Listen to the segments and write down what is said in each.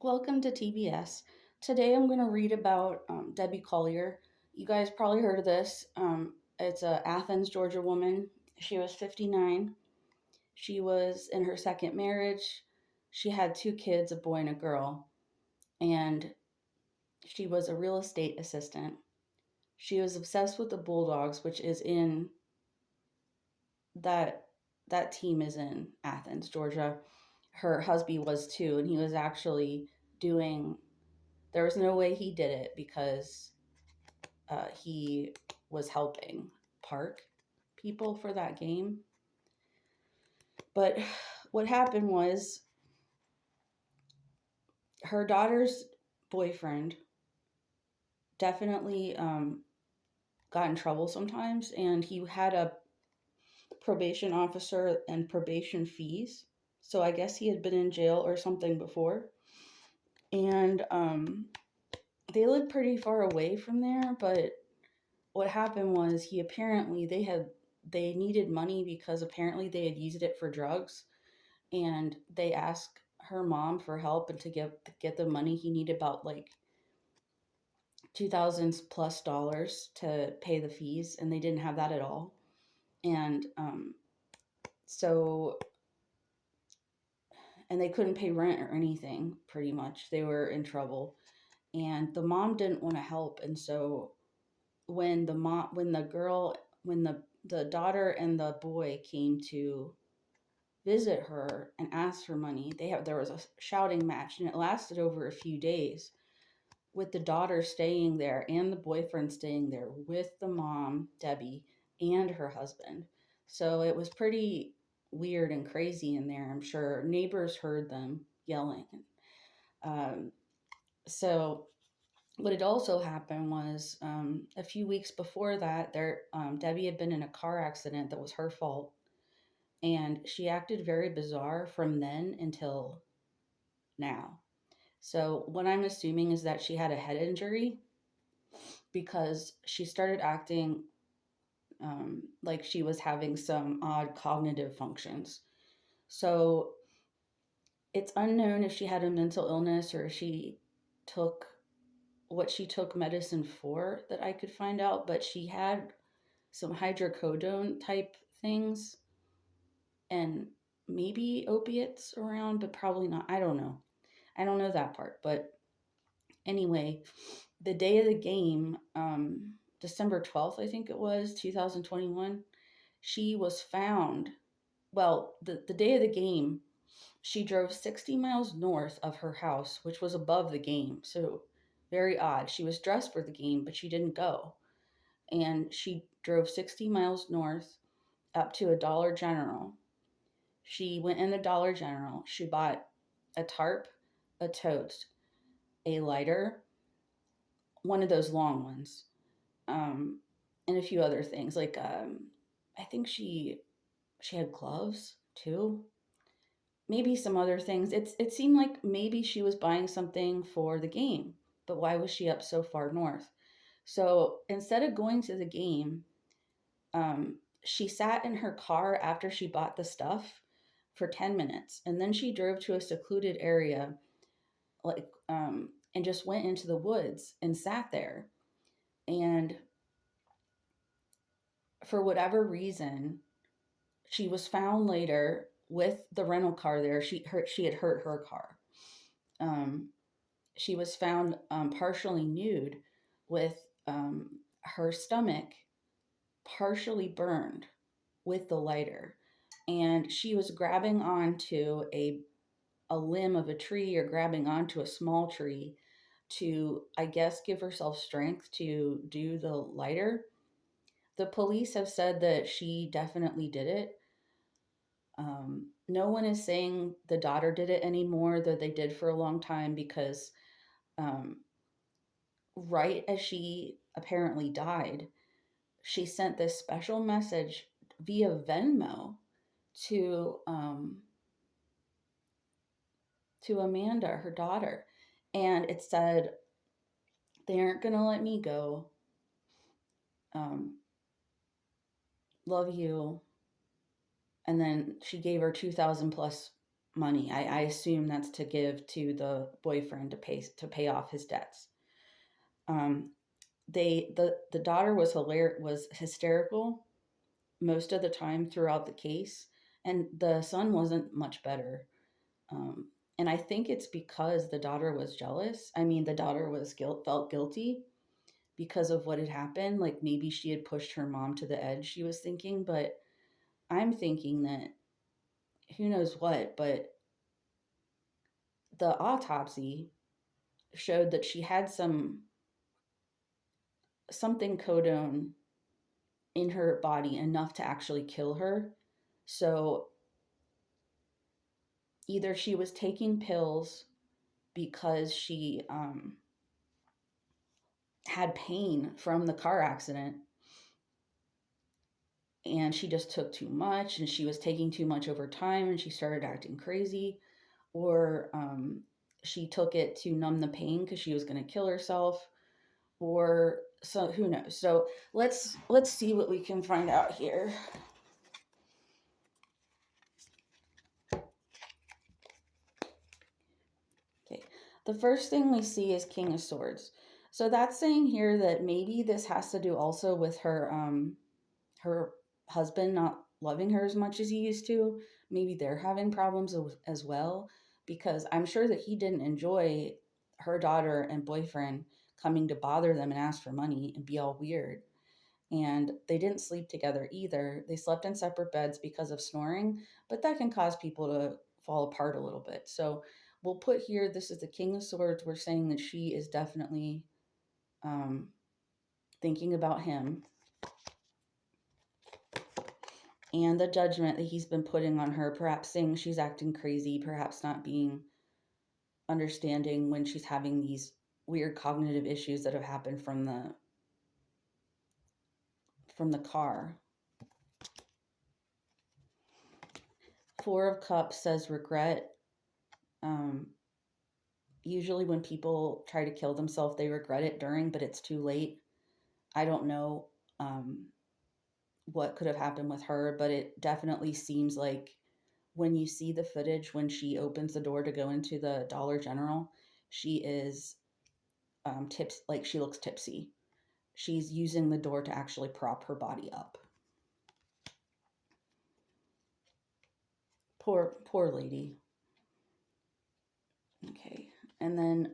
Welcome to TBS. Today I'm going to read about Debbie Collier. You guys probably heard of this. It's a Athens, Georgia woman. She was 59. She was in her second marriage. She had two kids, a boy and a girl, and she was a real estate assistant. She was obsessed with the Bulldogs, which is in that that team is in Athens, Georgia. Her husband was too, and he was actually doing there was no way he did it because he was helping park people for that game. But what happened was her daughter's boyfriend definitely got in trouble sometimes, and he had a probation officer and probation fees. So I guess he had been in jail or something before. And they lived pretty far away from there, but what happened was they needed money because apparently they had used it for drugs, and they asked her mom for help and to get the money. He needed about like 2,000 plus dollars to pay the fees, and they didn't have that at all. And so and they couldn't pay rent or anything. Pretty much they were in trouble, and the mom didn't want to help. And so when the daughter and the boy came to visit her and ask for money, there was a shouting match, and it lasted over a few days, with the daughter staying there and the boyfriend staying there with the mom, Debbie, and her husband. So it was pretty weird and crazy in there. I'm sure neighbors heard them yelling. Um, so what had also happened was a few weeks before that, Debbie had been in a car accident that was her fault, and she acted very bizarre from then until now. So what I'm assuming is that she had a head injury because she started acting like she was having some odd cognitive functions. So it's unknown if she had a mental illness or if she took what she took medicine for that I could find out, but she had some hydrocodone type things and maybe opiates around, but probably not. I don't know. I don't know that part. But anyway, the day of the game, December 12th, I think it was, 2021, she was found. Well, the day of the game, she drove 60 miles north of her house, which was above the game. So very odd. She was dressed for the game, but she didn't go. And she drove 60 miles north up to a Dollar General. She went in the Dollar General. She bought a tarp, a toast, a lighter, one of those long ones, and a few other things. Like I think she had gloves too. Maybe some other things. It seemed like maybe she was buying something for the game, but why was she up so far north? So instead of going to the game, she sat in her car after she bought the stuff for 10 minutes, and then she drove to a secluded area, like and just went into the woods and sat there. And for whatever reason, she was found later with the rental car there. She had hurt her car. Um, she was found partially nude with her stomach partially burned with the lighter, and she was grabbing onto a limb of a tree or grabbing onto a small tree to, I guess, give herself strength to do the lighter. The police have said that she definitely did it. No one is saying the daughter did it anymore, though they did for a long time, because um, right as she apparently died, she sent this special message via Venmo to Amanda, her daughter, and it said, "They aren't gonna let me go. Um, love you." And then she gave her 2,000 plus money. I assume that's to give to the boyfriend to pay off his debts. Um, the daughter was hysterical most of the time throughout the case, and the son wasn't much better. Um, and I think it's because the daughter was jealous. I mean, the daughter felt guilty because of what had happened. Like maybe she had pushed her mom to the edge, she was thinking, but I'm thinking that who knows what, but the autopsy showed that she had something codone in her body enough to actually kill her. So either she was taking pills because she had pain from the car accident and she just took too much and she was taking too much over time and she started acting crazy, or she took it to numb the pain because she was going to kill herself, or so who knows. So let's see what we can find out here. Okay, the first thing we see is King of Swords. So that's saying here that maybe this has to do also with her husband not loving her as much as he used to. Maybe they're having problems as well, because I'm sure that he didn't enjoy her daughter and boyfriend coming to bother them and ask for money and be all weird. And they didn't sleep together either. They slept in separate beds because of snoring, but that can cause people to fall apart a little bit. So we'll put here, this is the King of Swords. We're saying that she is definitely um, thinking about him, and the judgment that he's been putting on her, perhaps saying she's acting crazy, perhaps not being understanding when she's having these weird cognitive issues that have happened from the car. Four of Cups says regret. Um, Usually when people try to kill themselves, they regret it during, but it's too late. I don't know what could have happened with her, but it definitely seems like when you see the footage when she opens the door to go into the Dollar General, she is tips like she looks tipsy. She's using the door to actually prop her body up. Poor lady. Okay, and then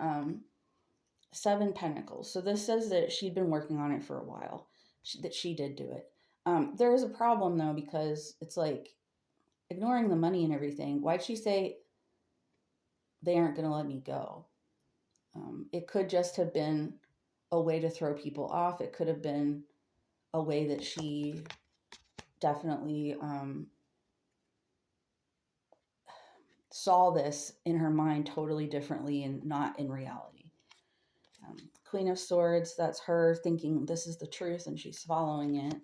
Seven Pentacles. So this says that she'd been working on it for a while. That she did do it. There is a problem though, because it's like ignoring the money and everything. Why'd she say they aren't going to let me go? It could just have been a way to throw people off. It could have been a way that she definitely saw this in her mind totally differently and not in reality. Queen of Swords, that's her thinking this is the truth and she's following it.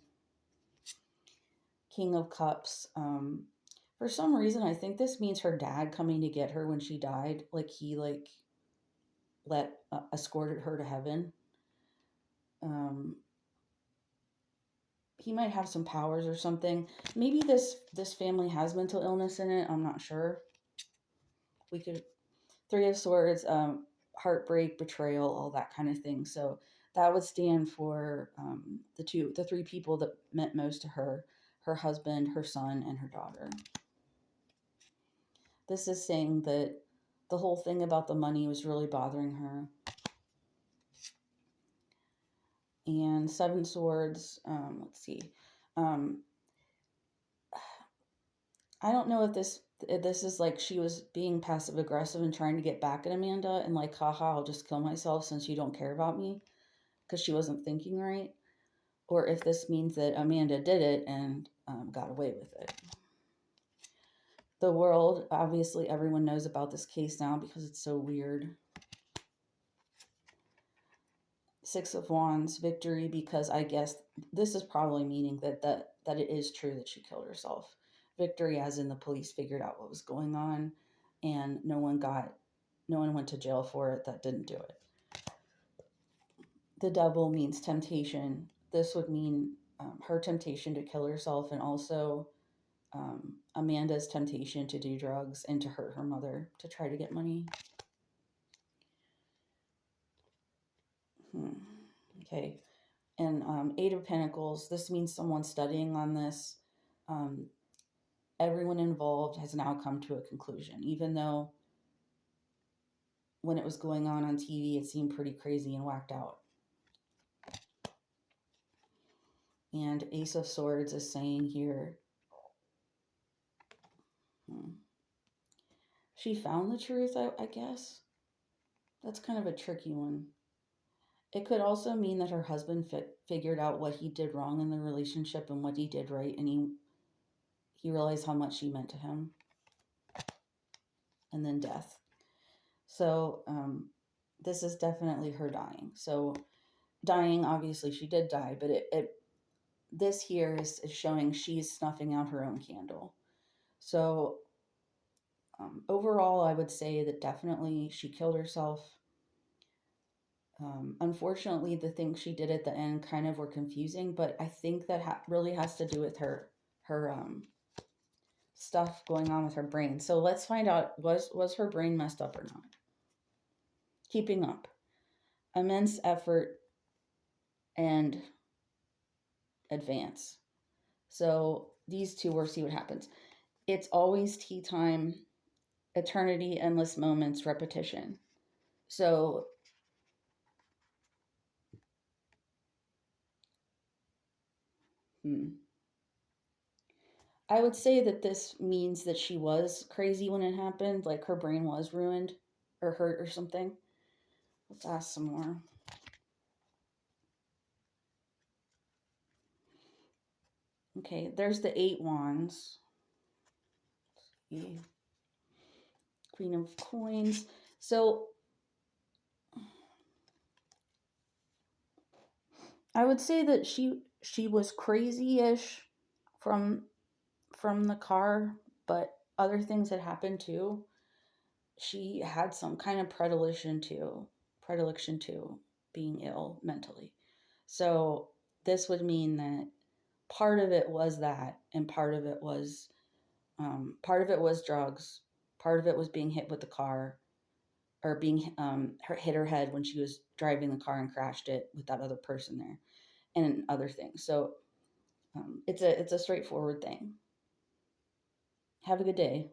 King of Cups, for some reason I think this means her dad coming to get her when she died, like he escorted her to heaven. He might have some powers or something. Maybe this family has mental illness in it. I'm not sure. We could Three of Swords, heartbreak, betrayal, all that kind of thing. So that would stand for the three people that meant most to her: her husband, her son, and her daughter. This is saying that the whole thing about the money was really bothering her. And Seven Swords, let's see. I don't know if this is like she was being passive aggressive and trying to get back at Amanda and like, haha, I'll just kill myself since you don't care about me, because she wasn't thinking right, or if this means that Amanda did it and got away with it. The World, obviously everyone knows about this case now because it's so weird. Six of Wands, Victory, because I guess this is probably meaning that it is true that she killed herself. Victory as in the police figured out what was going on and no one went to jail for it that didn't do it. The Devil means temptation. This would mean her temptation to kill herself, and also Amanda's temptation to do drugs and to hurt her mother to try to get money. Okay. And Eight of Pentacles, this means someone studying on this. Um, Everyone involved has now come to a conclusion, even though when it was going on TV, it seemed pretty crazy and whacked out. And Ace of Swords is saying here, she found the truth, I guess. That's kind of a tricky one. It could also mean that her husband figured out what he did wrong in the relationship and what he did right, and he realized how much she meant to him. And then death. So this is definitely her dying. So dying, obviously she did die, but this here is showing she's snuffing out her own candle. So overall, I would say that definitely she killed herself. Unfortunately, the things she did at the end kind of were confusing, but I think that really has to do with her stuff going on with her brain. So let's find out, was her brain messed up or not? Keeping up. Immense effort and advance. So these two, we'll see what happens. It's always tea time, eternity, endless moments, repetition. So I would say that this means that she was crazy when it happened, like her brain was ruined or hurt or something. Let's ask some more. Okay, there's the 8 wands. Queen of coins. So I would say that she was crazy-ish from the car, but other things had happened too. She had some kind of predilection to being ill mentally. So this would mean that part of it was that, and part of it was drugs. Part of it was being hit with the car, or being hit her head when she was driving the car and crashed it with that other person there, and other things. So it's a straightforward thing. Have a good day.